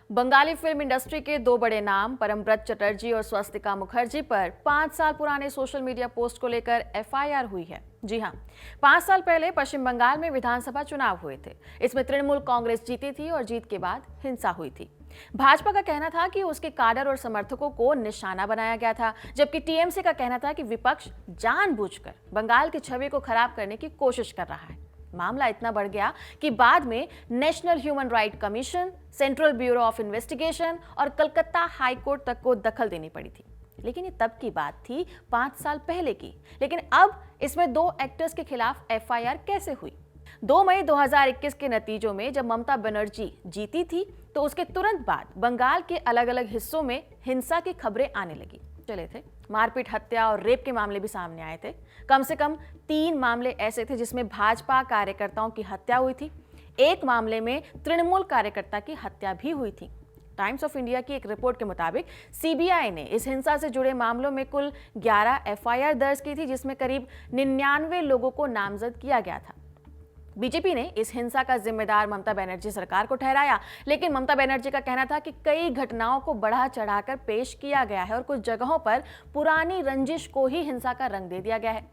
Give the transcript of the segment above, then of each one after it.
Bengali film industry के दो बड़े नाम परमब्रत चटर्जी और स्वस्तिका मुखर्जी पर 5 साल पुराने सोशल मीडिया पोस्ट को लेकर एफआईआर हुई है। जी हां, 5 साल पहले पश्चिम बंगाल में विधानसभा चुनाव हुए थे। इसमें तृणमूल कांग्रेस जीती थी और जीत के बाद हिंसा हुई थी। भाजपा का कहना था कि उसके काडर और समर्थकों को निशाना बनाया गया था, जबकि टीएमसी का कहना था कि विपक्ष जानबूझकर बंगाल की छवि को खराब करने की कोशिश कर रहा है। मामला इतना बढ़ गया कि बाद में national human right commission, central bureau of investigation और कलकत्ता हाई कोर्ट तक को दखल देनी पड़ी थी। लेकिन ये तब की बात थी, 5 साल पहले की। लेकिन अब इसमें 2 एक्टर्स के खिलाफ एफआईआर कैसे हुई? 2 मई 2021 के नतीजों में जब ममता बनर्जी जीती थी तो उसके तुरंत बाद बंगाल के अलग अलग हिस्सों में हिंसा की खबरें आने लगी चले थे। मारपीट, हत्या और रेप के मामले भी सामने आए थे। कम से कम 3 मामले ऐसे थे जिसमें भाजपा कार्यकर्ताओं की हत्या हुई थी। एक मामले में तृणमूल कार्यकर्ता की हत्या भी हुई थी। टाइम्स ऑफ इंडिया की एक रिपोर्ट के मुताबिक सीबीआई ने इस हिंसा से जुड़े मामलों में कुल 11 एफआईआर दर्ज की थी, जिसमें करीब 99 लोगों को नामजद किया गया था। बीजेपी ने इस हिंसा का जिम्मेदार ममता बनर्जी सरकार को ठहराया, लेकिन ममता बनर्जी का कहना था कि कई घटनाओं को बढ़ा चढ़ाकर पेश किया गया है और कुछ जगहों पर पुरानी रंजिश को ही हिंसा का रंग दे दिया गया है।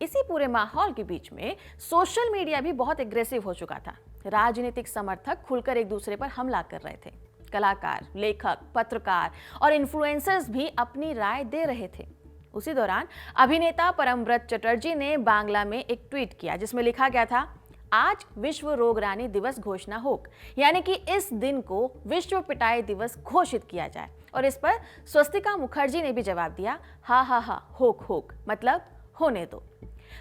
इसी पूरे माहौल के बीच में सोशल मीडिया भी बहुत एग्रेसिव हो चुका था। राजनीतिक समर्थक खुलकर एक दूसरे पर हमला कर रहे थे। कलाकार, लेखक, पत्रकार और इन्फ्लुएंसर्स भी अपनी राय दे रहे थे। उसी दौरान अभिनेता परमब्रत चटर्जी ने बांग्ला में एक ट्वीट किया जिसमें लिखा गया था, आज विश्व रोगरानी दिवस घोषणा होक, यानी कि इस दिन को विश्व पिटाई दिवस घोषित किया जाए। और इस पर स्वस्तिका मुखर्जी ने भी जवाब दिया, हा हा हा होक होक, मतलब होने दो।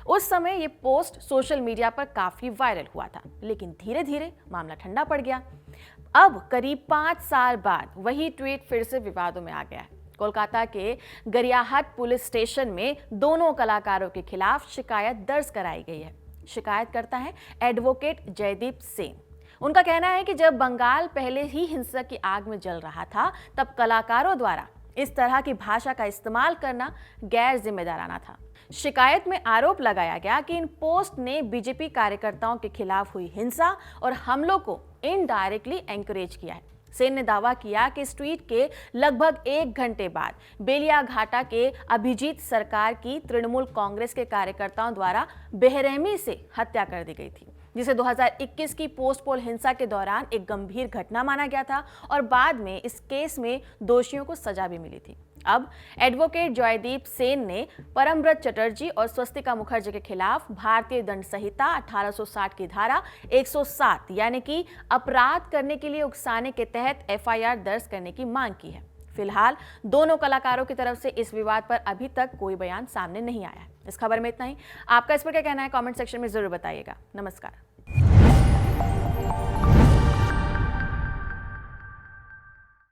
उस समय ये पोस्ट सोशल मीडिया पर काफी वायरल हुआ था, लेकिन धीरे धीरे मामला ठंडा पड़ गया। अब करीब 5 साल बाद वही ट्वीट फिर से विवादों में आ गया है। कोलकाता के गरियाहाट पुलिस स्टेशन में दोनों कलाकारों के खिलाफ शिकायत दर्ज कराई गई है। शिकायतकर्ता है एडवोकेट जयदीप सेन। उनका कहना है कि जब बंगाल पहले ही हिंसा की आग में जल रहा था, तब कलाकारों द्वारा इस तरह की भाषा का इस्तेमाल करना गैर जिम्मेदाराना था। शिकायत में आरोप लगाया गया कि इन पोस्ट ने बीजेपी कार्यकर्ताओं के खिलाफ हुई हिंसा और हमलों को इनडायरेक्टली एनकरेज किया है। सेन ने दावा किया कि इस ट्वीट के लगभग 1 घंटे बाद बेलियाघाटा के अभिजीत सरकार की तृणमूल कांग्रेस के कार्यकर्ताओं द्वारा बेरहमी से हत्या कर दी गई थी, जिसे 2021 की पोस्ट पोल हिंसा के दौरान एक गंभीर घटना माना गया था और बाद में इस केस में दोषियों को सजा भी मिली थी। अब एडवोकेट जयदीप सेन ने परमब्रत चटर्जी और स्वस्तिका मुखर्जी के खिलाफ भारतीय दंड संहिता 1860 की धारा 107 यानी कि अपराध करने के लिए उकसाने के तहत एफआईआर दर्ज करने की मांग की है। फिलहाल दोनों कलाकारों की तरफ से इस विवाद पर अभी तक कोई बयान सामने नहीं आया है। इस खबर में इतना ही। आपका इस पर क्या कहना है, कमेंट सेक्शन में जरूर बताइएगा। नमस्कार।